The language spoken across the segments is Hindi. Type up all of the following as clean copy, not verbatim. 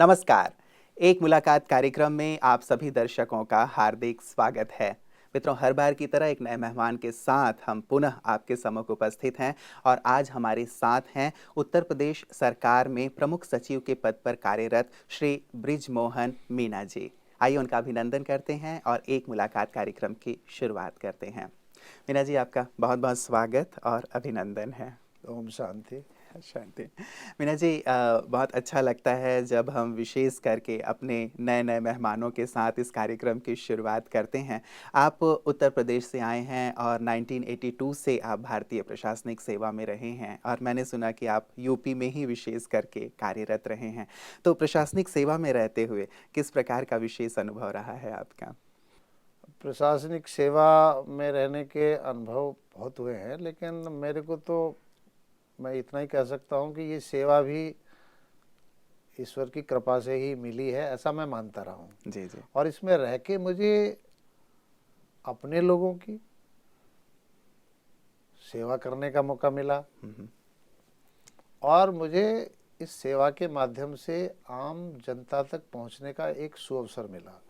नमस्कार। एक मुलाकात कार्यक्रम में आप सभी दर्शकों का हार्दिक स्वागत है। मित्रों, हर बार की तरह एक नए मेहमान के साथ हम पुनः आपके सम्मुख उपस्थित हैं और आज हमारे साथ हैं उत्तर प्रदेश सरकार में प्रमुख सचिव के पद पर कार्यरत श्री बृजमोहन मीना जी। आइए उनका अभिनंदन करते हैं और एक मुलाकात कार्यक्रम की शुरुआत करते हैं। मीना जी, आपका बहुत बहुत स्वागत और अभिनंदन है। ओम शांति। शांति। मीना जी, बहुत अच्छा लगता है जब हम विशेष करके अपने नए नए मेहमानों के साथ इस कार्यक्रम की शुरुआत करते हैं। आप उत्तर प्रदेश से आए हैं और 1982 से आप भारतीय प्रशासनिक सेवा में रहे हैं और मैंने सुना कि आप यूपी में ही विशेष करके कार्यरत रहे हैं। तो प्रशासनिक सेवा में रहते हुए किस प्रकार का विशेष अनुभव रहा है आपका? प्रशासनिक सेवा में रहने के अनुभव बहुत हुए हैं, लेकिन मेरे को तो मैं इतना ही कह सकता हूँ कि ये सेवा भी ईश्वर की कृपा से ही मिली है, ऐसा मैं मानता रहा हूँ। जी जी। और इसमें रह के मुझे अपने लोगों की सेवा करने का मौका मिला और मुझे इस सेवा के माध्यम से आम जनता तक पहुँचने का एक सुअवसर मिला।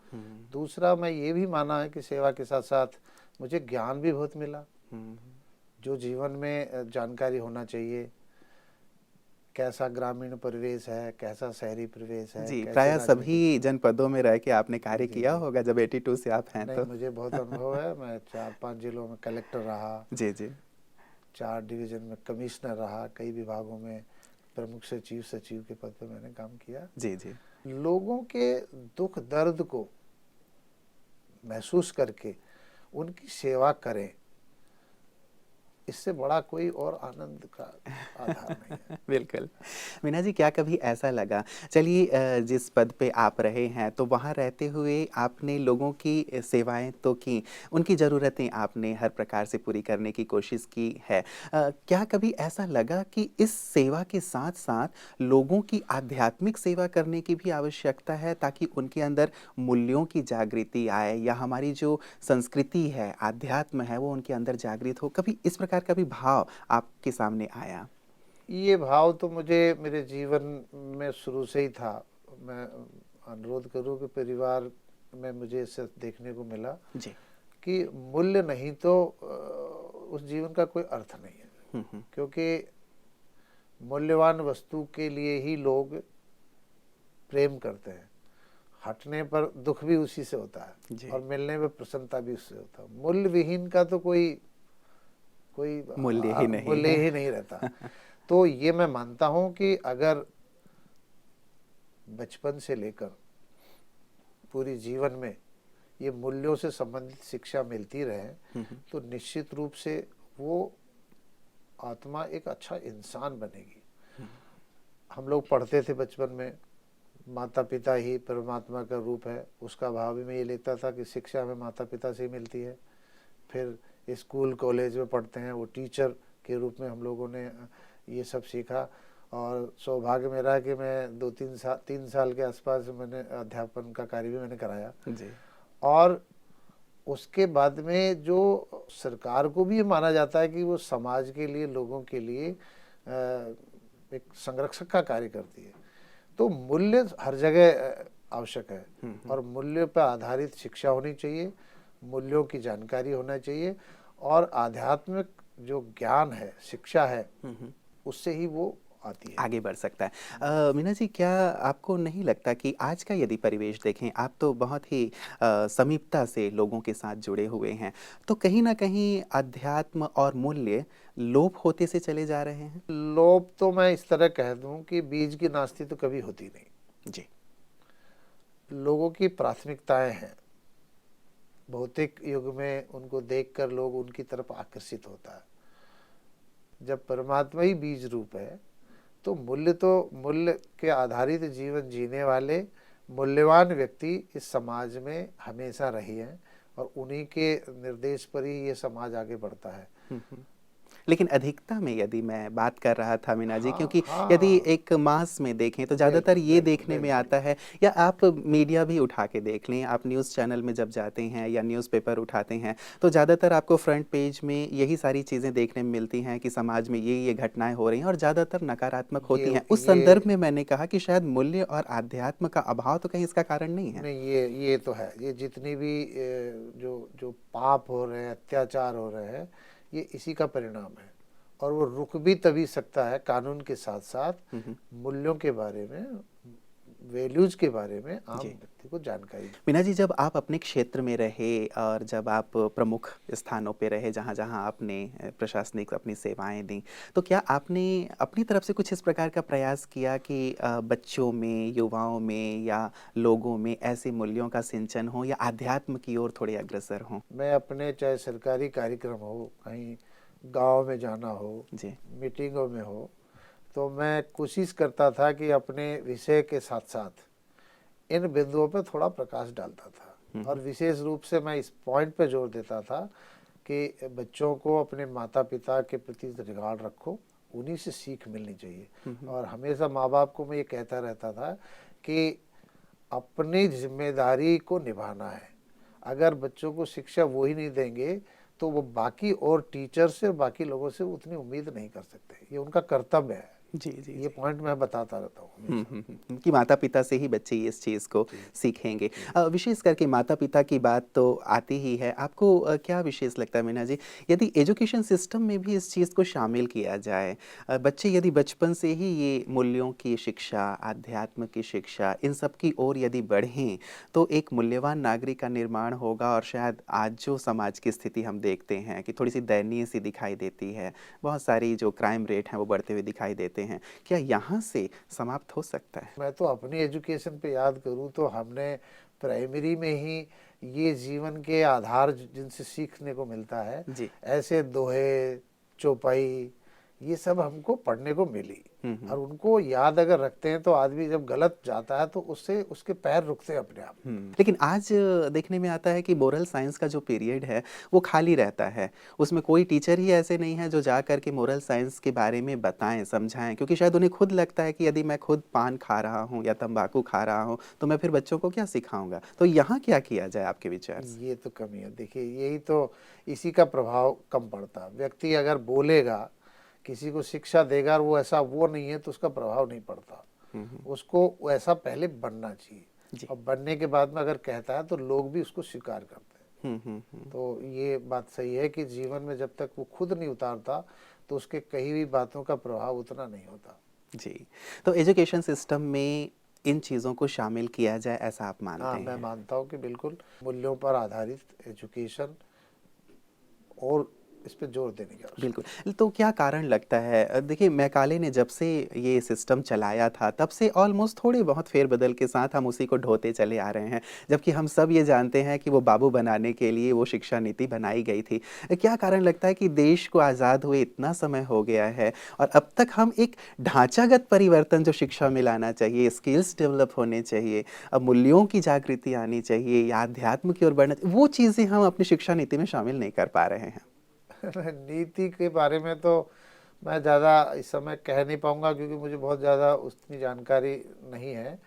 दूसरा, मैं ये भी माना है कि सेवा के साथ साथ मुझे ज्ञान भी बहुत मिला, जो जीवन में जानकारी होना चाहिए। कैसा ग्रामीण परिवेश है, कैसा शहरी परिवेश है, जी, कैसे प्रायः राजनीतिक। सभी जनपदों में रह के आपने कार्य जी किया जी। होगा जब 82 से आप हैं नहीं, तो। मुझे बहुत अनुभव है। मैं 4-5 जिलों में कलेक्टर रहा, जी जी। 4 डिवीज़न में कमिश्नर रहा, कई विभागों में प्रमुख सचिव सचिव के पद पर मैंने काम किया। जी जी। लोगों के दुख दर्द को महसूस करके उनकी सेवा करें, इससे बड़ा कोई और आनंद का आधार नहीं है। बिल्कुल। मीना जी, क्या कभी ऐसा लगा, चलिए जिस पद पे आप रहे हैं तो वहाँ रहते हुए आपने लोगों की सेवाएँ तो की, उनकी ज़रूरतें आपने हर प्रकार से पूरी करने की कोशिश की है। क्या कभी ऐसा लगा कि इस सेवा के साथ-साथ लोगों की आध्यात्मिक सेवा करने की भी आवश्यकता है ताकि उनके अंदर मूल्यों की जागृति आए या हमारी जो संस्कृति है, आध्यात्म है, वो उनके अंदर जागृत हो? कभी इस प्रकार का भी भाव आपके सामने आया? ये भाव तो मुझे मेरे जीवन में शुरू से ही था। मैं अनुरोध करूं कि परिवार में मुझे इससे देखने को मिला जी। कि मूल्य नहीं तो उस जीवन का कोई अर्थ नहीं है। हुँ। क्योंकि मूल्यवान वस्तु के लिए ही लोग प्रेम करते हैं। हटने पर दुख भी उसी से होता है जी। और मिलने में प्रसन्नता भी उससे होता है। मूल्य विहीन का तो कोई कोई मूल्य ही नहीं मूल्य है। ही नहीं रहता। तो ये मैं मानता हूँ कि अगर बचपन से लेकर पूरी जीवन में ये मूल्यों से संबंधित शिक्षा मिलती रहे तो निश्चित रूप से वो आत्मा एक अच्छा इंसान बनेगी। हम लोग पढ़ते थे बचपन में, माता पिता ही परमात्मा का रूप है, उसका भाव भी मैं ये लेता था कि शिक्षा हमें माता पिता से ही मिलती है। फिर स्कूल कॉलेज में पढ़ते हैं, वो टीचर के रूप में हम लोगों ने ये सब सीखा। और सौभाग्य मेरा है कि मैं 3 साल के आसपास मैंने अध्यापन का कार्य भी मैंने कराया। जी। और उसके बाद में जो सरकार को भी ये माना जाता है कि वो समाज के लिए, लोगों के लिए एक संरक्षक का कार्य करती है। तो मूल्य हर जगह आवश्यक है और मूल्य पर आधारित शिक्षा होनी चाहिए, मूल्यों की जानकारी होना चाहिए और आध्यात्मिक जो ज्ञान है, शिक्षा है, उससे ही वो आती है। आगे बढ़ सकता है। मीना जी, क्या आपको नहीं लगता कि आज का यदि परिवेश देखें, आप तो बहुत ही समीपता से लोगों के साथ जुड़े हुए हैं, तो कहीं न कहीं अध्यात्म और मूल्य लोप होते से चले जा रहे हैं? लोभ तो मैं इस तरह कह दूं कि बीज की नास्ती तो कभी होती नहीं। जी। लोगों की प्राथमिकताएं हैं, भौतिक युग में उनको देखकर लोग उनकी तरफ आकर्षित होता है। जब परमात्मा ही बीज रूप है तो मूल्य के आधारित जीवन जीने वाले मूल्यवान व्यक्ति इस समाज में हमेशा रही हैं और उन्हीं के निर्देश पर ही ये समाज आगे बढ़ता है। लेकिन अधिकता में यदि मैं बात कर रहा था मीना जी, हाँ, क्योंकि यदि हाँ, एक मास में देखें तो ज़्यादातर बिल्कुल, ये बिल्कुल, देखने में बिल्कुल। आता है, या आप मीडिया भी उठा के देख लें, आप न्यूज़ चैनल में जब जाते हैं या न्यूज़पेपर उठाते हैं, तो ज़्यादातर आपको फ्रंट पेज में यही सारी चीज़ें देखने में मिलती हैं कि समाज में ये घटनाएं हो रही हैं और ज़्यादातर नकारात्मक ये होती हैं। उस ये संदर्भ में मैंने कहा कि शायद मूल्य और आध्यात्म का अभाव तो कहीं इसका कारण नहीं है। नहीं, ये तो है। ये जितनी भी जो जो पाप हो रहे हैं, अत्याचार हो रहे हैं, ये इसी का परिणाम है। और वो रुक भी तभी सकता है कानून के साथ साथ मूल्यों के बारे में, वैल्यूज के बारे में आम जी। व्यक्ति को जानकारी। मीना जी, जब आप अपने क्षेत्र में रहे और जब आप प्रमुख स्थानों पे रहे जहाँ जहाँ आपने प्रशासनिक अपनी सेवाएं दी, तो क्या आपने अपनी तरफ से कुछ इस प्रकार का प्रयास किया कि बच्चों में, युवाओं में या लोगों में ऐसे मूल्यों का सिंचन हो या आध्यात्म की ओर थोड़े अग्रसर हों? मैं अपने चाहे सरकारी कार्यक्रम हो, कहीं गांव में जाना हो, जी। मीटिंगों में हो, तो मैं कोशिश करता था कि अपने विषय के साथ साथ इन बिंदुओं पर थोड़ा प्रकाश डालता था। और विशेष रूप से मैं इस पॉइंट पे जोर देता था कि बच्चों को अपने माता पिता के प्रति रिगार्ड रखो, उन्हीं से सीख मिलनी चाहिए। और हमेशा माँ बाप को मैं ये कहता रहता था कि अपनी जिम्मेदारी को निभाना है। अगर बच्चों को शिक्षा वो ही नहीं देंगे तो वो बाकी और टीचर से और बाकी लोगों से उतनी उम्मीद नहीं कर सकते। ये उनका कर्तव्य है। जी, जी, ये जी। पॉइंट मैं बताता रहता हूँ हमेशा। कि माता-पिता से ही बच्चे इस चीज़ को जी, सीखेंगे। जी। विशेष करके माता-पिता की बात तो आती ही है। आपको क्या विशेष लगता है मीना जी, यदि एजुकेशन सिस्टम में भी इस चीज़ को शामिल किया जाए, बच्चे यदि बचपन से ही ये मूल्यों की शिक्षा, आध्यात्म की शिक्षा, इन सब की ओर यदि बढ़ें, तो एक मूल्यवान नागरिक का निर्माण होगा और शायद आज जो समाज की स्थिति हम देखते हैं कि थोड़ी-सी दयनीय सी दिखाई देती है, बहुत सारी जो क्राइम रेट हैं वो बढ़ते हुए दिखाई देते हैं। क्या यहाँ से समाप्त हो सकता है? मैं तो अपनी एजुकेशन पे याद करूँ तो हमने प्राइमरी में ही ये जीवन के आधार जिनसे सीखने को मिलता है, जी। ऐसे दोहे, चौपाई, ये सब हमको पढ़ने को मिली। और उनको याद अगर रखते हैं तो आदमी जब गलत जाता है तो उससे उसके पैर रुकते हैं अपने आप। लेकिन आज देखने में आता है कि मोरल साइंस का जो पीरियड है, वो खाली रहता है। उसमें कोई टीचर ही ऐसे नहीं है जो जा कर के मोरल साइंस के बारे में बताएँ, समझाएँ, क्योंकि शायद उन्हें खुद लगता है कि यदि मैं खुद पान खा रहा हूँ या तम्बाकू खा रहा हूँ, तो मैं फिर बच्चों को क्या सिखाऊँगा? तो यहाँ क्या किया जाए आपके विचार से? ये तो कमी है। देखिए, यही तो इसी का प्रभाव कम पड़ता। व्यक्ति अगर बोलेगा, किसी को शिक्षा देगा और वो ऐसा वो नहीं है तो उसका प्रभाव नहीं पड़ता। उसको वैसा पहले बनना चाहिए। जी। और बनने के बाद में अगर कहता है तो लोग भी उसको स्वीकार करते हैं। हुँ। तो ये बात सही है कि जीवन में जब तक वो खुद नहीं उतारता तो उसके कही हुई बातों का प्रभाव उतना नहीं होता। जी। तो एजुकेशन सिस्टम में इन चीज़ों को शामिल किया जाए, ऐसा आप मानते हाँ, मैं हैं? मानता हूँ कि बिल्कुल मूल्यों पर आधारित एजुकेशन और इस पे जोर देने की आवश्यकता है। बिल्कुल। तो क्या कारण लगता है, देखिए मैकाले ने जब से ये सिस्टम चलाया था तब से ऑलमोस्ट थोड़े बहुत फेर-बदल के साथ हम उसी को ढोते चले आ रहे हैं। जबकि हम सब ये जानते हैं कि वो बाबू बनाने के लिए वो शिक्षा नीति बनाई गई थी। क्या कारण लगता है कि देश को आज़ाद हुए इतना समय हो गया है और अब तक हम एक ढांचागत परिवर्तन जो शिक्षा में लाना चाहिए, स्किल्स डेवलप होने चाहिए, मूल्यों की जागृति आनी चाहिए या अध्यात्म की ओर बढ़ना, वो चीज़ें हम अपनी शिक्षा नीति में शामिल नहीं कर पा रहे हैं? नीति के बारे में तो मैं ज़्यादा इस समय कह नहीं पाऊँगा क्योंकि मुझे बहुत ज़्यादा उतनी जानकारी नहीं है।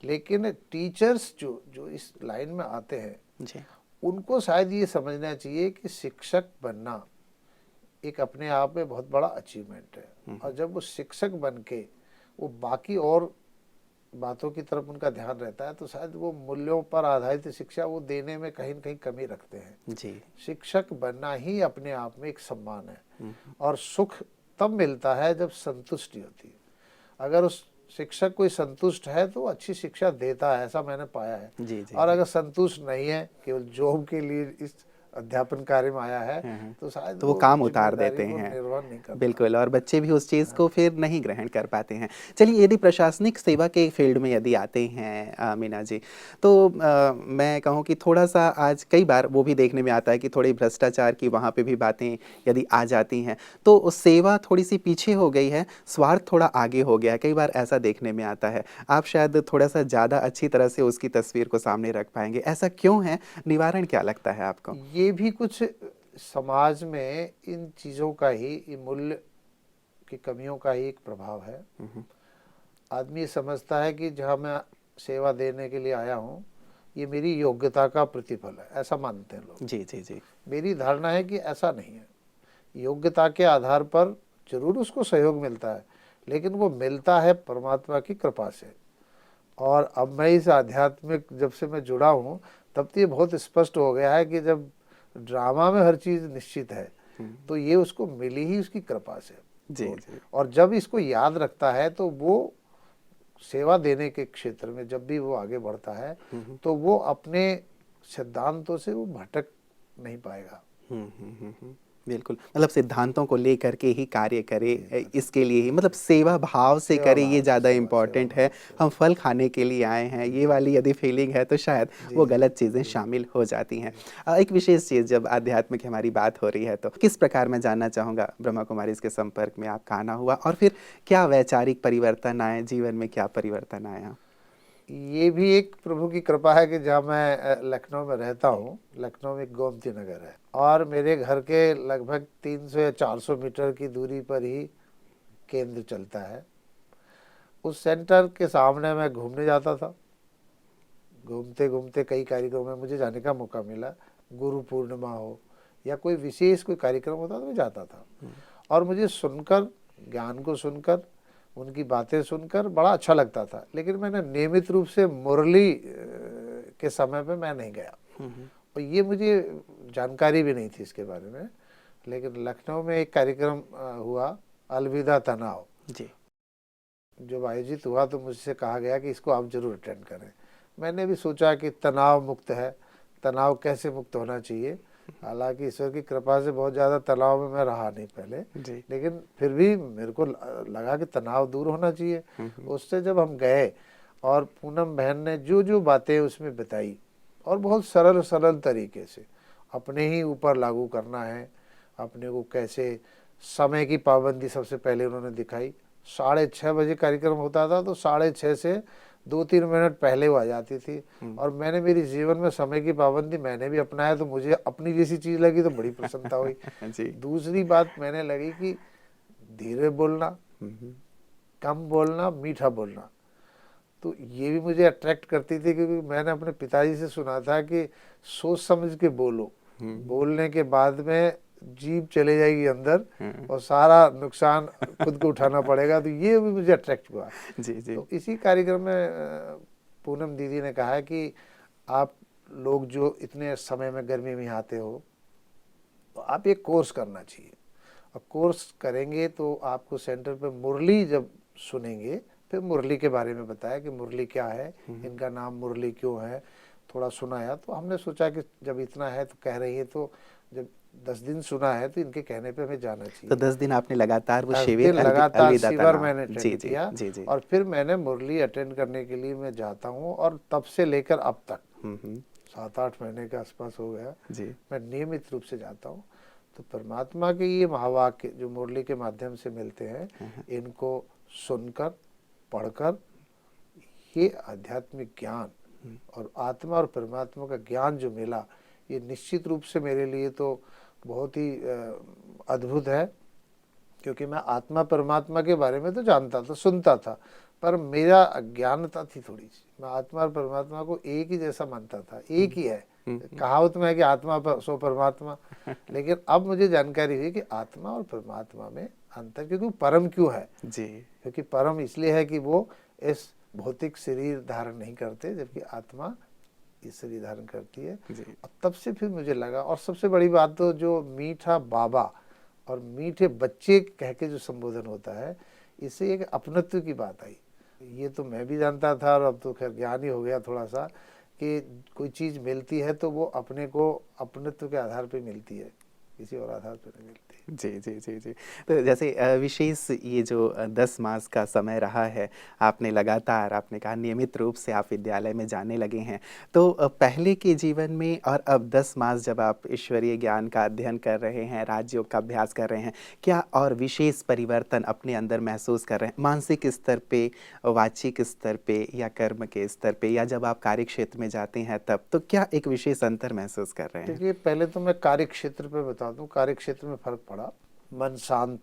लेकिन टीचर्स जो जो इस लाइन में आते हैं, जी। उनको शायद ये समझना चाहिए कि शिक्षक बनना एक अपने आप में बहुत बड़ा अचीवमेंट है। और जब वो शिक्षक बन के वो बाकी और बातों की तरफ उनका ध्यान रहता है तो शायद वो मूल्यों पर आधारित शिक्षा वो देने में कहीं न कहीं कमी रखते हैं। जी। शिक्षक बनना ही अपने आप में एक सम्मान है। और सुख तब मिलता है जब संतुष्टि होती है। अगर उस शिक्षक कोई संतुष्ट है तो वो अच्छी शिक्षा देता है, ऐसा मैंने पाया है। जी, जी, और जी। अगर संतुष्ट नहीं है, केवल जॉब के लिए इस अध्यापन कार्य में आया है, तो शायद तो वो वो काम उतार जिम्मेदारी देते को हैं। निर्वहन नहीं कर बिल्कुल, पाता। और बच्चे भी उस चीज़ को फिर नहीं ग्रहण कर पाते हैं। चलिए, यदि प्रशासनिक सेवा के फ़ील्ड में यदि आते हैं मीना जी, तो मैं कहूँ कि थोड़ा-सा आज कई बार वो भी देखने में आता है कि थोड़ी भ्रष्टाचार की वहाँ पे भी बातें यदि आ जाती हैं, तो सेवा थोड़ी-सी पीछे हो गई है, स्वार्थ थोड़ा आगे हो गया है, कई बार ऐसा देखने में आता है। आप शायद थोड़ा-सा ज़्यादा अच्छी तरह से उसकी तस्वीर को सामने रख पाएँगे। ऐसा क्यों है? निवारण क्या लगता है आपको? ये भी कुछ समाज में इन चीज़ों का ही, इन मूल्य की कमियों का ही एक प्रभाव है। आदमी ये समझता है कि जहाँ मैं सेवा देने के लिए आया हूँ, ये मेरी योग्यता का प्रतिफल है, ऐसा मानते हैं लोग। जी, जी, जी। मेरी धारणा है कि ऐसा नहीं है। योग्यता के आधार पर जरूर उसको सहयोग मिलता है, लेकिन वो मिलता है परमात्मा की कृपा से। और अब मैं इस आध्यात्मिक जब से मैं जुड़ा हूँ, तब तो ये बहुत स्पष्ट हो गया है कि जब ड्रामा में हर चीज़ निश्चित है, तो ये उसको मिली ही उसकी कृपा से। जी, तो जी। और जब इसको याद रखता है, तो वो सेवा देने के क्षेत्र में जब भी वो आगे बढ़ता है, तो वो अपने सिद्धांतों से वो भटक नहीं पाएगा। बिल्कुल, मतलब सिद्धांतों को लेकर के ही कार्य करे, इसके लिए ही मतलब सेवा भाव से सेवा करे, ये भाव से, ज़्यादा सेवा इम्पोर्टेंट है। भाव से। हम फल खाने के लिए आए हैं, ये वाली यदि फीलिंग है तो शायद जी वो जी गलत चीज़ें जी शामिल हो जाती हैं। एक विशेष चीज़, जब आध्यात्म की हमारी बात हो रही है तो किस प्रकार मैं जानना चाहूँगा, ब्रह्मा कुमारीज़ के संपर्क में आपका आना हुआ और फिर क्या वैचारिक परिवर्तन आए, जीवन में क्या परिवर्तन आया? ये भी एक प्रभु की कृपा है कि जहाँ मैं लखनऊ में रहता हूँ, लखनऊ में एक गोमती नगर है, और मेरे घर के लगभग 300 या 400 मीटर की दूरी पर ही केंद्र चलता है। उस सेंटर के सामने मैं घूमने जाता था। घूमते घूमते कई कार्यक्रमों में मुझे जाने का मौका मिला। गुरु पूर्णिमा हो या कोई विशेष कोई कार्यक्रम होता तो मैं जाता था, और मुझे सुनकर, ज्ञान को सुनकर, उनकी बातें सुनकर बड़ा अच्छा लगता था। लेकिन मैंने नियमित रूप से मुरली के समय पे मैं नहीं गया, और ये मुझे जानकारी भी नहीं थी इसके बारे में। लेकिन लखनऊ में एक कार्यक्रम हुआ, अलविदा तनाव, जी। जब आयोजित हुआ तो मुझसे कहा गया कि इसको आप जरूर अटेंड करें। मैंने भी सोचा कि तनाव मुक्त है, तनाव कैसे मुक्त होना चाहिए। हालांकि ईश्वर की कृपा से बहुत ज़्यादा तनाव में मैं रहा नहीं पहले, जी। लेकिन फिर भी मेरे को लगा कि तनाव दूर होना चाहिए। उससे जब हम गए, और पूनम बहन ने जो जो बातें उसमें बताई, और बहुत सरल सरल तरीके से अपने ही ऊपर लागू करना है, अपने को कैसे, समय की पाबंदी सबसे पहले उन्होंने दिखाई। 6:30 बजे कार्यक्रम होता था, तो 6:30 से 2-3 मिनट पहले वो आ जाती थी। और मैंने मेरी जीवन में समय की पाबंदी मैंने भी अपनाया, तो मुझे अपनी जैसी चीज़ लगी तो बड़ी प्रसन्नता हुई। जी। दूसरी बात मैंने लगी कि धीरे बोलना, कम बोलना, मीठा बोलना, तो ये भी मुझे अट्रैक्ट करती थी, क्योंकि मैंने अपने पिताजी से सुना था कि सोच समझ के बोलो, बोलने के बाद में जीभ चले जाएगी अंदर और सारा नुकसान खुद को उठाना पड़ेगा। तो ये भी मुझे अट्रैक्ट हुआ। जी, जी। तो इसी कार्यक्रम में पूनम दीदी ने कहा कि आप लोग जो इतने समय में गर्मी में आते हो, तो आप एक कोर्स करना चाहिए। और कोर्स करेंगे तो आपको सेंटर पे मुरली जब सुनेंगे, फिर मुरली के बारे में बताया कि मुरली क्या है, इनका नाम मुरली क्यों है, थोड़ा सुनाया। तो हमने सोचा कि जब इतना है तो कह रही है, तो जब 10 दिन सुना है तो इनके कहने पे हमें जाना तो चाहिए। 10 दिन आपने लगातार वो 10 शिविर दिन लगातार अलविदा शिविर तनाव। मैंने जी, अटेंड जी, किया, जी, जी। और फिर मैंने मुरली अटेंड करने के लिए मैं जाता हूँ, और तब से लेकर अब तक 7-8 महीने के आसपास हो गया, जी। मैं नियमित रूप से जाता हूँ। तो परमात्मा के ये महावाक्य जो मुरली के माध्यम से मिलते हैं, इनको सुनकर, पढ़कर, ये आध्यात्मिक ज्ञान और आत्मा और परमात्मा का ज्ञान जो मिला, ये निश्चित रूप से मेरे लिए तो बहुत ही अद्भुत है। क्योंकि मैं आत्मा परमात्मा के बारे में तो जानता था, सुनता था, पर मेरा अज्ञानता थी थोड़ी सी। मैं आत्मा और परमात्मा को एक ही जैसा मानता था, एक ही है। कहावत में है कि आत्मा सो परमात्मा, लेकिन अब मुझे जानकारी हुई कि आत्मा और परमात्मा में अंतर, क्योंकि परम क्यों है। जी। क्योंकि परम इसलिए है कि वो इस भौतिक शरीर धारण नहीं करते, जबकि आत्मा इस शरीर धारण करती है। और तब से फिर मुझे लगा, और सबसे बड़ी बात तो जो मीठा बाबा और मीठे बच्चे कह के जो संबोधन होता है, इससे एक अपनत्व की बात आई। ये तो मैं भी जानता था, और अब तो खैर ज्ञान ही हो गया थोड़ा सा, कि कोई चीज़ मिलती है तो वो अपने को अपनत्व के आधार पे मिलती है, किसी और आधार पे नहीं मिलती। जी, जी, जी, जी। तो जैसे विशेष ये जो 10 मास का समय रहा है, आपने लगातार, आपने कहा नियमित रूप से आप विद्यालय में जाने लगे हैं। तो पहले के जीवन में और अब 10 मास जब आप ईश्वरीय ज्ञान का अध्ययन कर रहे हैं, राजयोग का अभ्यास कर रहे हैं, क्या और विशेष परिवर्तन अपने अंदर महसूस कर रहे हैं? मानसिक स्तर पे, वाचिक स्तर पे, या कर्म के स्तर पे, या जब आप कार्यक्षेत्र में जाते हैं तब, तो क्या एक विशेष अंतर महसूस कर रहे हैं? देखिए, पहले तो मैं कार्य क्षेत्र पे बताऊं बता दूं, कार्य क्षेत्र में फर्क पड़ा। मन शांत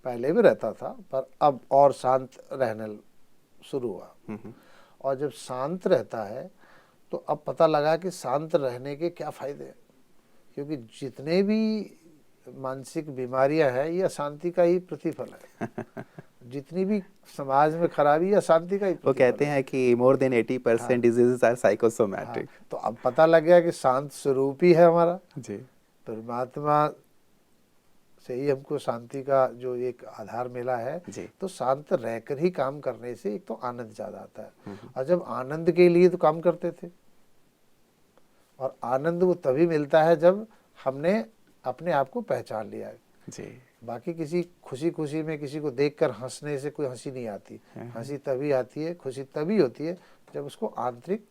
पहले भी रहता था, पर अब और शांत रहने शुरू हुआ। और जब शांत रहता है तो अब पता लगा कि शांत रहने के क्या फायदे हैं, क्योंकि जितने भी मानसिक बीमारियां हैं ये अशांति का ही प्रतिफल है। जितनी भी समाज में खराबी या शांति का ही वो प्रतिफल कहते है। हैं कि मोर देन 80% डिजीजेस आर हाँ, साइकोसोमैटिक। तो अब पता लग गया कि शांत स्वरूप ही है हमारा जी परमात्मा से ही हमको शांति का जो एक आधार मिला है। जी। तो शांत रहकर ही काम करने से एक तो आनंद ज्यादा आता है, और जब आनंद के लिए तो काम करते थे, और आनंद वो तभी मिलता है जब हमने अपने आप को पहचान लिया है। जी। बाकी किसी खुशी खुशी में किसी को देखकर हंसने से कोई हंसी नहीं आती। हंसी तभी आती है, खुशी तभी होती है जब उसको आंतरिक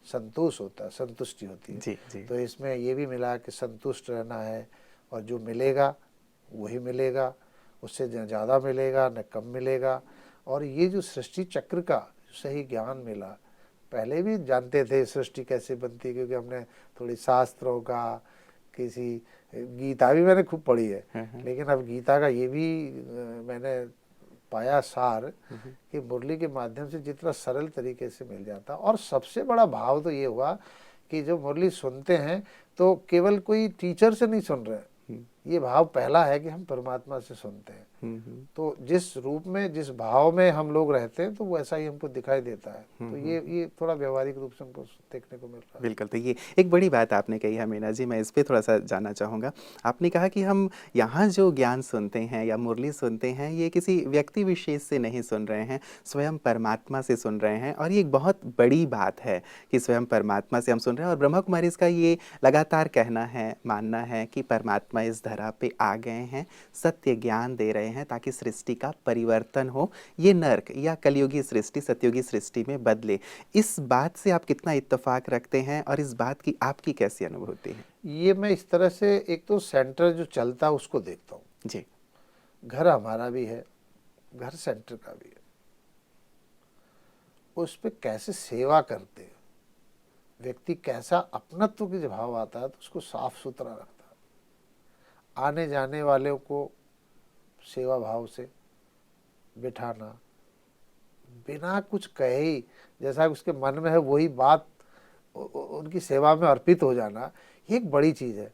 संतोष होता है, संतुष्टि होती है। जी जी। तो इसमें ये भी मिला कि संतुष्ट रहना है, और जो मिलेगा वही मिलेगा, उससे न ज़्यादा मिलेगा न कम मिलेगा। और ये जो सृष्टि चक्र का सही ज्ञान मिला, पहले भी जानते थे सृष्टि कैसे बनती है, क्योंकि हमने थोड़ी शास्त्रों का, किसी गीता भी मैंने खूब पढ़ी है, लेकिन अब गीता का ये भी मैंने पाया सार कि मुरली के माध्यम से जितना सरल तरीके से मिल जाता। और सबसे बड़ा भाव तो ये हुआ कि जो मुरली सुनते हैं तो केवल कोई टीचर से नहीं सुन रहे, ये भाव पहला है कि हम परमात्मा से सुनते हैं। तो जिस रूप में, जिस भाव में हम लोग रहते हैं, तो वैसा ही हमको दिखाई देता है। तो ये थोड़ा व्यवहारिक रूप से हमको देखने को मिल रहा है। बिल्कुल। तो ये एक बड़ी बात आपने कही है मीना जी, मैं इस पे थोड़ा सा जानना चाहूँगा। आपने कहा कि हम यहाँ जो ज्ञान सुनते हैं या मुरली सुनते हैं, ये किसी व्यक्ति विशेष से नहीं सुन रहे हैं, स्वयं परमात्मा से सुन रहे हैं। और ये एक बहुत बड़ी बात है कि स्वयं परमात्मा से हम सुन रहे हैं। और ब्रह्मा कुमारी इसका ये लगातार कहना है, मानना है कि परमात्मा इस धरा पे आ गए हैं, सत्य ज्ञान दे रहे हैं ताकि सृष्टि का परिवर्तन हो, ये नर्क या कलयुगी सृष्टि सतयुगी सृष्टि में बदले। इस बात से आप कितना इत्तेफाक रखते हैं और इस बात की आपकी कैसी अनुभूति है? ये मैं इस तरह से, एक तो सेंटर जो चलता है उसको देखता हूँ। जी घर हमारा भी है, घर सेंटर का भी है, उस पे कैसे सेवा करते हैं व्यक्ति, कैसा अपनत्व के भाव आता है, तो उसको साफ सुथरा रखता है। आने जाने वाले को सेवा भाव से बिठाना, बिना कुछ कहे ही जैसा उसके मन में है वही बात उनकी सेवा में अर्पित हो जाना, ये एक बड़ी चीज़ है।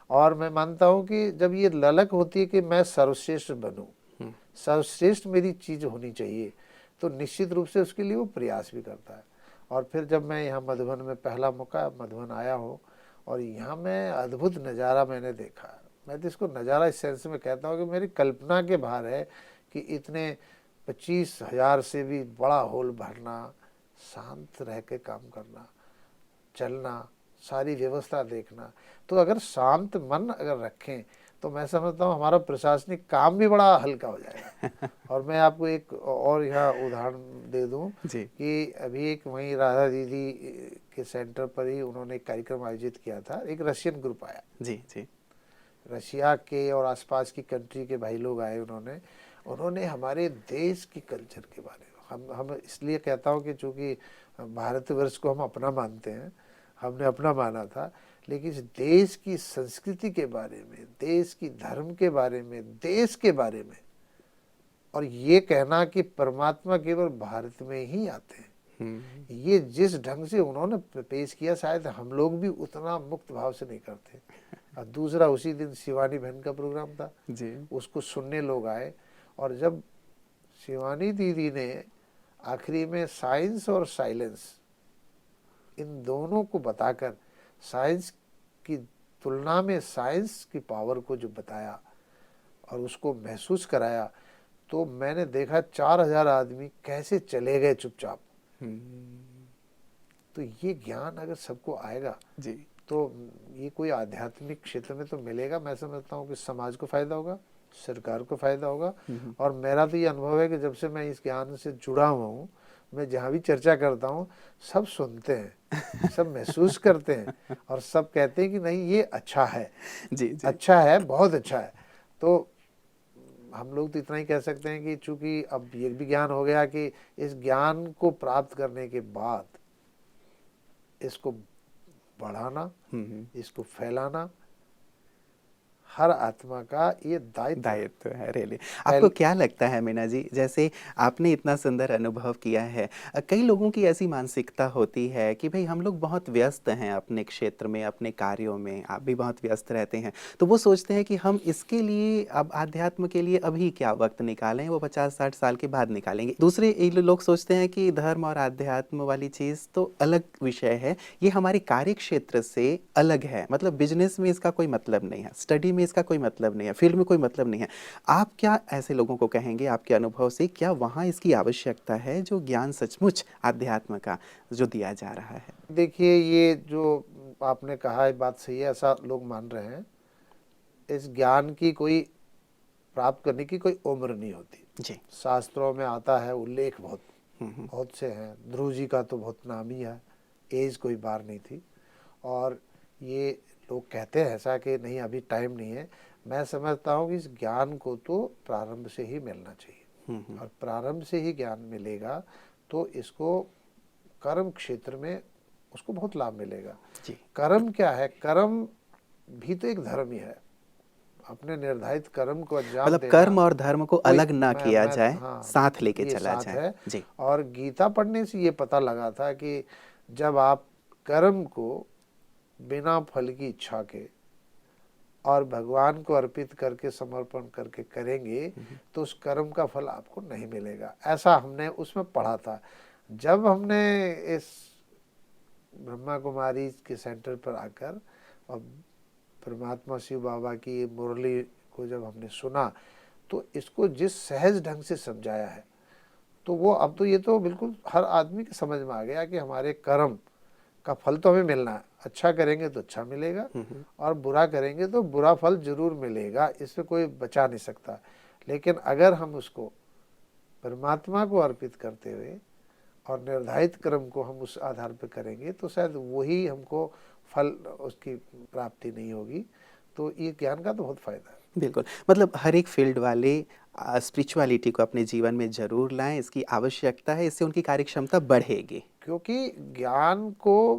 और मैं मानता हूँ कि जब ये ललक होती है कि मैं सर्वश्रेष्ठ बनूं, सर्वश्रेष्ठ मेरी चीज़ होनी चाहिए, तो निश्चित रूप से उसके लिए वो प्रयास भी करता है। और फिर जब मैं यहाँ मधुबन में पहला मौका मधुबन आया हूँ, और यहाँ मैं अद्भुत नज़ारा मैंने देखा है। मैं तो इसको नज़ारा इस सेंस में कहता हूँ कि मेरी कल्पना के बाहर है कि इतने 25,000 से भी बड़ा हॉल भरना, शांत रह के काम करना, चलना, सारी व्यवस्था देखना। तो अगर शांत मन अगर रखें तो मैं समझता हूँ हमारा प्रशासनिक काम भी बड़ा हल्का हो जाएगा। और मैं आपको एक और यहाँ उदाहरण दे दूँ जी कि अभी एक वहीं राधा दीदी के सेंटर पर ही उन्होंने एक कार्यक्रम आयोजित किया था। एक रशियन ग्रुप आया, जी जी रशिया के और आसपास की कंट्री के भाई लोग आए। उन्होंने हमारे देश की कल्चर के बारे में, हम इसलिए कहता हूँ कि चूँकि भारतवर्ष को हम अपना मानते हैं, हमने अपना माना था, लेकिन इस देश की संस्कृति के बारे में, देश की धर्म के बारे में, देश के बारे में, और ये कहना कि परमात्मा केवल भारत में ही आते हैं, ये जिस ढंग से उन्होंने पेश किया, शायद हम लोग भी उतना मुक्त भाव से नहीं करते। और दूसरा, उसी दिन शिवानी बहन का प्रोग्राम था जी उसको सुनने लोग आए। और जब शिवानी दीदी ने आखिरी में साइंस और साइलेंस इन दोनों को बताकर साइंस की तुलना में साइंस की पावर को जो बताया और उसको महसूस कराया, तो मैंने देखा 4,000 आदमी कैसे चले गए चुपचाप। तो ये ज्ञान अगर सबको आएगा जी तो ये कोई आध्यात्मिक क्षेत्र में तो मिलेगा। मैं समझता हूँ कि समाज को फायदा होगा, सरकार को फायदा होगा। और मेरा तो ये अनुभव है कि जब से मैं इस ज्ञान से जुड़ा हुआ हूँ, मैं जहाँ भी चर्चा करता हूँ सब सुनते हैं, सब महसूस करते हैं, और सब कहते हैं कि नहीं ये अच्छा है, जी जी अच्छा है, बहुत अच्छा है। तो हम लोग तो इतना ही कह सकते हैं कि चूंकि अब ये भी ज्ञान हो गया कि इस ज्ञान को प्राप्त करने के बाद इसको बढ़ाना, इसको फैलाना, हर आत्मा का ये दायित्व है। दायित्व है रियली। आपको पहले क्या लगता है मीना जी, जैसे आपने इतना सुंदर अनुभव किया है, कई लोगों की ऐसी मानसिकता होती है कि भाई हम लोग बहुत व्यस्त हैं अपने क्षेत्र में, अपने कार्यों में, आप भी बहुत व्यस्त रहते हैं, तो वो सोचते हैं कि हम इसके लिए अब अध्यात्म के लिए अभी क्या वक्त निकालें, वो 50-60 साल के बाद निकालेंगे। दूसरे ये लोग सोचते हैं कि धर्म और अध्यात्म वाली चीज़ तो अलग विषय है, ये हमारे कार्य क्षेत्र से अलग है, मतलब बिजनेस में इसका कोई मतलब नहीं है, स्टडी में इसका कोई मतलब नहीं है, फील्ड में कोई मतलब नहीं है। आप क्या ऐसे लोगों को कहेंगे आपके अनुभव से, क्या वहाँ इसकी आवश्यकता है जो ज्ञान सचमुच अध्यात्म का जो दिया जा रहा है? देखिए, ये जो आपने कहा है बात सही है, ऐसा लोग मान रहे हैं। इस ज्ञान की कोई प्राप्त करने की कोई उम्र नहीं होती। जी। शास्त्रों में आता है उल्लेख, बहुत हम्म। बहुत से हैं। ध्रुव जी का तो बहुत नाम ही है, एज कोई बार नहीं थी। और ये लोग कहते हैं ऐसा कि नहीं अभी टाइम नहीं है। मैं समझता हूँ कि इस ज्ञान को तो प्रारंभ से ही मिलना चाहिए, और प्रारंभ से ही ज्ञान मिलेगा तो इसको कर्म क्षेत्र में उसको बहुत लाभ मिलेगा। जी। कर्म क्या है? कर्म भी तो एक धर्म ही है। अपने निर्धारित कर्म को अंजाम मतलब देना कर्म और धर्म को कोई अलग ना किया मैं जाए, हाँ, साथ लेके ये चला साथ जाए। है। जी। और गीता पढ़ने से ये पता लगा था कि जब आप कर्म को बिना फल की इच्छा के और भगवान को अर्पित करके समर्पण करके करेंगे तो उस कर्म का फल आपको नहीं मिलेगा। ऐसा हमने उसमें पढ़ा था। जब हमने इस ब्रह्मा कुमारी के सेंटर पर आकर और परमात्मा शिव बाबा की मुरली को जब हमने सुना, तो इसको जिस सहज ढंग से समझाया है, तो वो अब तो ये तो बिल्कुल हर आदमी के समझ में आ गया कि हमारे कर्म का फल तो हमें मिलना है। अच्छा करेंगे तो अच्छा मिलेगा, और बुरा करेंगे तो बुरा फल जरूर मिलेगा, इससे कोई बचा नहीं सकता। लेकिन अगर हम उसको परमात्मा को अर्पित करते हुए और निर्धारित कर्म को हम उस आधार पर करेंगे तो शायद वही हमको फल उसकी प्राप्ति नहीं होगी। तो ये ज्ञान का तो बहुत फायदा है। बिल्कुल, मतलब हर एक फील्ड वाले स्पिरिचुअलिटी को अपने जीवन में ज़रूर लाएँ, इसकी आवश्यकता है, इससे उनकी कार्यक्षमता बढ़ेगी। क्योंकि ज्ञान को,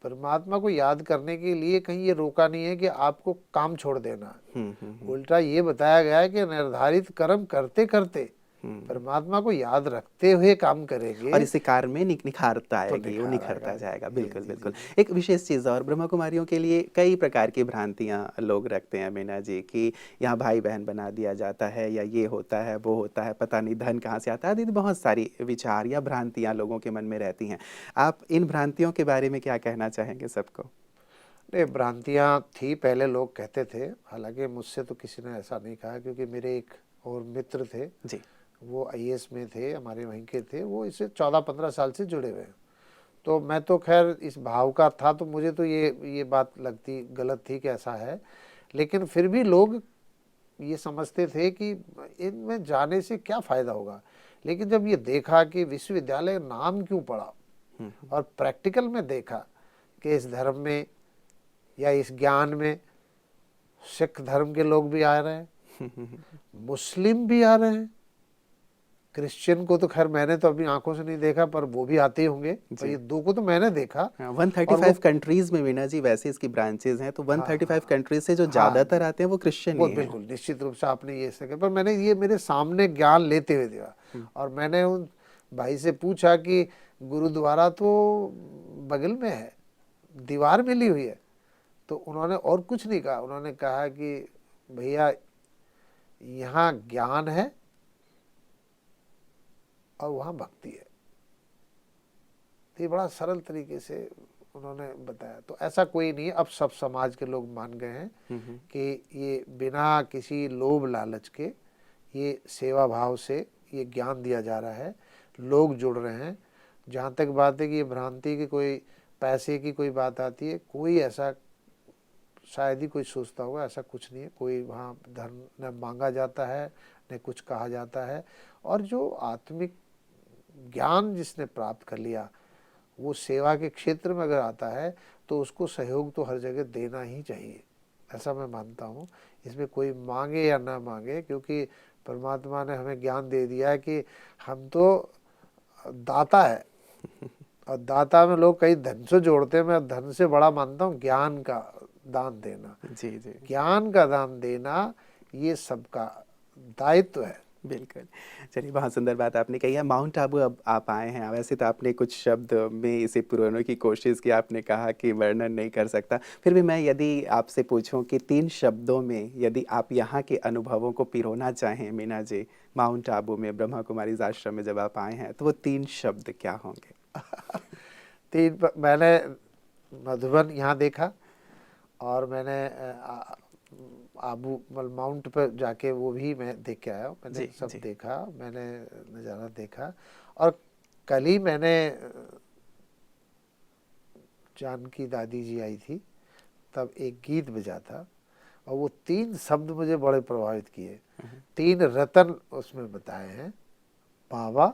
परमात्मा को याद करने के लिए कहीं ये रोका नहीं है कि आपको काम छोड़ देना है। उल्टा ये बताया गया है कि निर्धारित कर्म करते करते परमात्मा को याद रखते हुए काम करेंगे और इससे कार्य में निखारता तो आएगी, वो निखार आएगा। निखरता जाएगा। जी बिल्कुल, जी जी बिल्कुल। जी। एक विशेष चीज़ और, ब्रह्मा कुमारियों के लिए कई प्रकार की भ्रांतियाँ लोग रखते हैं मीना जी, कि यहाँ भाई-बहन बना दिया जाता है, या ये होता है, वो होता है, पता नहीं धन कहाँ से आता है, आदि बहुत सारी विचार या भ्रांतियाँ लोगों के मन में रहती हैं। आप इन भ्रांतियों के बारे में क्या कहना चाहेंगे सबको? नहीं, भ्रांतियाँ थी, पहले लोग कहते थे। हालांकि मुझसे तो किसी ने ऐसा नहीं कहा, क्योंकि मेरे एक और मित्र थे, जी। वो आईएएस में थे, हमारे वहीं के थे। वो इससे 14-15 साल से जुड़े हुए हैं। तो मैं तो खैर इस भाव का था, तो मुझे तो ये बात लगती गलत थी कि ऐसा है। लेकिन फिर भी लोग ये समझते थे कि इनमें जाने से क्या फ़ायदा होगा। लेकिन जब ये देखा कि विश्वविद्यालय नाम क्यों पड़ा, और प्रैक्टिकल में देखा कि इस धर्म में या इस ज्ञान में सिख धर्म के लोग भी आ रहे हैं, मुस्लिम भी आ रहे हैं, क्रिश्चियन को तो खैर मैंने तो अभी आंखों से नहीं देखा, पर वो भी आते ही होंगे। पर ये दो को तो मैंने देखा। हाँ, और वो 135 कंट्रीज में मीना जी वैसे इसकी ब्रांचेज हैं, तो हाँ 135 कंट्रीज से जो हाँ, ज़्यादातर आते हैं वो क्रिश्चियन वो ही हैं। बिल्कुल निश्चित रूप से आपने ये सके। पर मैंने ये मेरे सामने ज्ञान लेते हुए देखा, और मैंने उन भाई से पूछा कि गुरुद्वारा तो बगल में है, दीवार मिली हुई है। तो उन्होंने और कुछ नहीं कहा, उन्होंने कहा कि भैया यहाँ ज्ञान है और वहाँ भक्ति है। तो ये बड़ा सरल तरीके से उन्होंने बताया। तो ऐसा कोई नहीं है, अब सब समाज के लोग मान गए हैं कि ये बिना किसी लोभ लालच के, ये सेवा भाव से ये ज्ञान दिया जा रहा है, लोग जुड़ रहे हैं। जहाँ तक बात है कि ये भ्रांति की कोई पैसे की कोई बात आती है, कोई ऐसा शायद ही कोई सोचता होगा, ऐसा कुछ नहीं है। कोई वहाँ धन न मांगा जाता है न कुछ कहा जाता है। और जो आत्मिक ज्ञान जिसने प्राप्त कर लिया, वो सेवा के क्षेत्र में अगर आता है तो उसको सहयोग तो हर जगह देना ही चाहिए, ऐसा मैं मानता हूँ। इसमें कोई मांगे या ना मांगे, क्योंकि परमात्मा ने हमें ज्ञान दे दिया है कि हम तो दाता है। और दाता में लोग कई धन से जोड़ते हैं, मैं धन से बड़ा मानता हूँ ज्ञान का दान देना, जी, जी। ज्ञान का दान देना, ये सबका दायित्व है। बिल्कुल। चलिए, बहुत सुंदर बात आपने कही है। माउंट आबू अब आप आए हैं, वैसे तो आपने कुछ शब्द में इसे पिरोने की कोशिश की, आपने कहा कि वर्णन नहीं कर सकता। फिर भी मैं यदि आपसे पूछूं कि 3 शब्दों में यदि आप यहाँ के अनुभवों को पिरोना चाहें मीना जी, माउंट आबू में ब्रह्मा कुमारीज़ आश्रम में जब आप आए हैं, तो वो 3 शब्द क्या होंगे? मैंने मधुबन यहाँ देखा, और मैंने आबू माउंट पर जाके वो भी मैं देख के आया हूँ। मैंने जी, सब जी। देखा, मैंने नज़ारा देखा। और कल ही मैंने जानकी दादी जी आई थी, तब एक गीत बजा था, और वो 3 शब्द मुझे बड़े प्रभावित किए। 3 रतन उसमें बताए हैं, बाबा,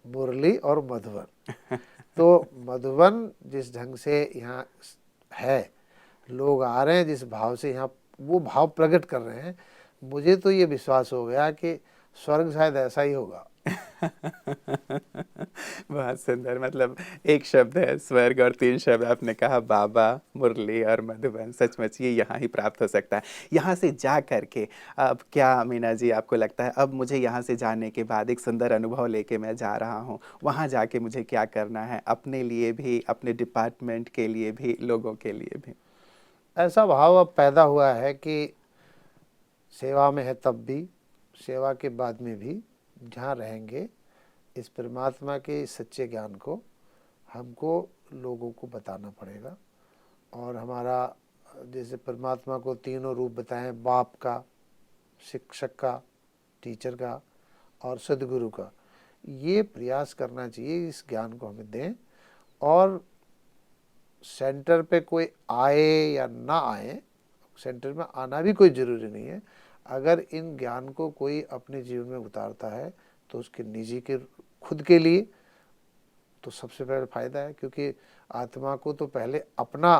मुरली और मधुबन। तो मधुबन जिस ढंग से यहाँ है, लोग आ रहे हैं जिस भाव से यहाँ, वो भाव प्रकट कर रहे हैं, मुझे तो ये विश्वास हो गया कि स्वर्ग शायद ऐसा ही होगा। बहुत सुंदर, मतलब एक शब्द है स्वर्ग और 3 शब्द आपने कहा, बाबा, मुरली और मधुबन। सचमुच ये यहाँ ही प्राप्त हो सकता है। यहाँ से जा कर के अब क्या मीना जी आपको लगता है, अब मुझे यहाँ से जाने के बाद एक सुंदर अनुभव लेके मैं जा रहा हूँ, वहाँ जाके मुझे क्या करना है, अपने लिए भी, अपने डिपार्टमेंट के लिए भी, लोगों के लिए भी? ऐसा भाव अब पैदा हुआ है कि सेवा में है तब भी, सेवा के बाद में भी, जहाँ रहेंगे, इस परमात्मा के सच्चे ज्ञान को हमको लोगों को बताना पड़ेगा। और हमारा, जैसे परमात्मा को तीनों रूप बताएं, बाप का, शिक्षक का, टीचर का, और सदगुरु का, ये प्रयास करना चाहिए, इस ज्ञान को हमें दें। और सेंटर पे कोई आए या ना आए, सेंटर में आना भी कोई ज़रूरी नहीं है। अगर इन ज्ञान को कोई अपने जीवन में उतारता है, तो उसके निजी के खुद के लिए तो सबसे पहले फ़ायदा है, क्योंकि आत्मा को तो पहले अपना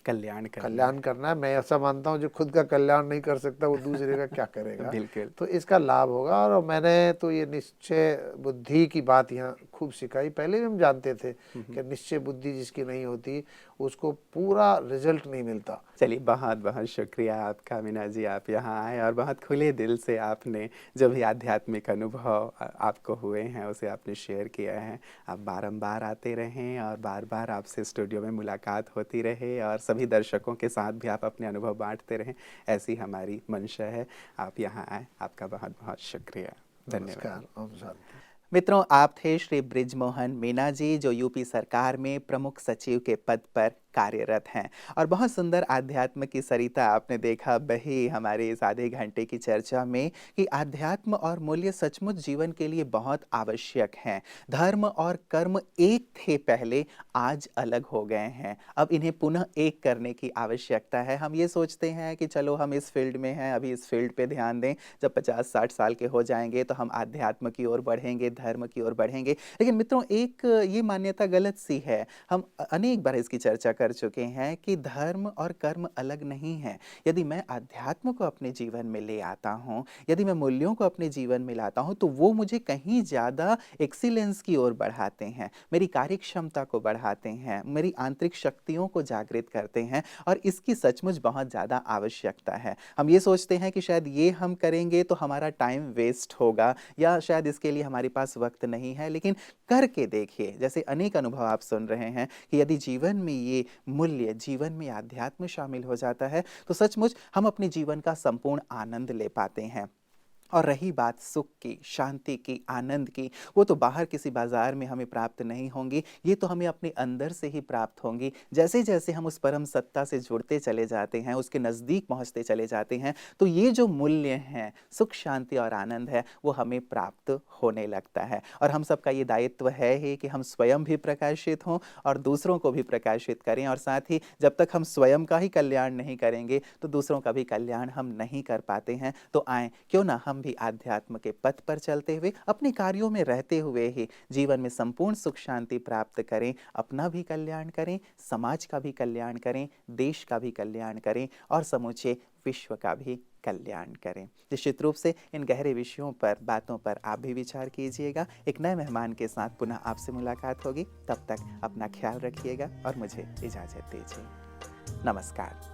कल्याण करना है। मैं ऐसा मानता हूँ, जो खुद का कल्याण नहीं कर सकता, वो दूसरे का क्या करेगा। बिल्कुल। तो इसका लाभ होगा। और मैंने तो ये निश्चय बुद्धि की बात यहाँ खूब सिखाई। पहले भी हम जानते थे कि निश्चय बुद्धि जिसकी नहीं होती, उसको पूरा रिजल्ट नहीं मिलता। चलिए, बहुत बहुत शुक्रिया आपका मीना जी, आप यहाँ आए और बहुत खुले दिल से आपने जो भी आध्यात्मिक अनुभव आपको हुए हैं उसे आपने शेयर किया है। आप बारंबार आते रहें और बार बार आपसे स्टूडियो में मुलाकात होती रहे, और सभी दर्शकों के साथ भी आप अपने अनुभव बांटते रहें, ऐसी हमारी मंशा है। आप यहाँ आए, आपका बहुत बहुत शुक्रिया। धन्यवाद। नमस्कार। ओम शांति। मित्रों, आप थे श्री बृजमोहन मीना जी, जो यूपी सरकार में प्रमुख सचिव के पद पर कार्यरत हैं, और बहुत सुंदर आध्यात्म की सरिता आपने देखा बही हमारे इस आधे घंटे की चर्चा में, कि आध्यात्म और मूल्य सचमुच जीवन के लिए बहुत आवश्यक हैं। धर्म और कर्म एक थे पहले, आज अलग हो गए हैं, अब इन्हें पुनः एक करने की आवश्यकता है। हम ये सोचते हैं कि चलो हम इस फील्ड में हैं, अभी इस फील्ड पे ध्यान दें, जब 50-60 साल के हो जाएंगे तो हम आध्यात्म की ओर बढ़ेंगे, धर्म की ओर बढ़ेंगे। लेकिन मित्रों, एक ये मान्यता गलत सी है। हम अनेक बार इसकी चर्चा कर चुके हैं कि धर्म और कर्म अलग नहीं है। यदि मैं आध्यात्म को अपने जीवन में ले आता हूँ, यदि मैं मूल्यों को अपने जीवन में लाता हूँ, तो वो मुझे कहीं ज़्यादा एक्सीलेंस की ओर बढ़ाते हैं, मेरी कार्य क्षमता को बढ़ाते हैं, मेरी आंतरिक शक्तियों को जागृत करते हैं, और इसकी सचमुच बहुत ज़्यादा आवश्यकता है। हम ये सोचते हैं कि शायद ये हम करेंगे तो हमारा टाइम वेस्ट होगा, या शायद इसके लिए हमारे पास वक्त नहीं है, लेकिन करके देखिए। जैसे अनेक अनुभव आप सुन रहे हैं कि यदि जीवन में ये मूल्य, जीवन में आध्यात्म शामिल हो जाता है, तो सचमुच हम अपने जीवन का संपूर्ण आनंद ले पाते हैं। और रही बात सुख की, शांति की, आनंद की, वो तो बाहर किसी बाजार में हमें प्राप्त नहीं होंगी, ये तो हमें अपने अंदर से ही प्राप्त होंगी। जैसे जैसे हम उस परम सत्ता से जुड़ते चले जाते हैं, उसके नज़दीक पहुंचते चले जाते हैं, तो ये जो मूल्य हैं, सुख, शांति और आनंद है, वो हमें प्राप्त होने लगता है। और हम सबका ये दायित्व है ही कि हम स्वयं भी प्रकाशित हों और दूसरों को भी प्रकाशित करें, और साथ ही जब तक हम स्वयं का ही कल्याण नहीं करेंगे, तो दूसरों का भी कल्याण हम नहीं कर पाते हैं। तो आए, क्यों ना हम भी आध्यात्म के पथ पर चलते हुए, अपने कार्यों में रहते हुए ही जीवन में संपूर्ण सुख शांति प्राप्त करें, अपना भी कल्याण करें, समाज का भी कल्याण करें, देश का भी कल्याण करें, और समूचे विश्व का भी कल्याण करें। निश्चित रूप से इन गहरे विषयों पर, बातों पर आप भी विचार कीजिएगा। एक नए मेहमान के साथ पुनः आपसे मुलाकात होगी। तब तक अपना ख्याल रखिएगा और मुझे इजाजत दीजिए। नमस्कार।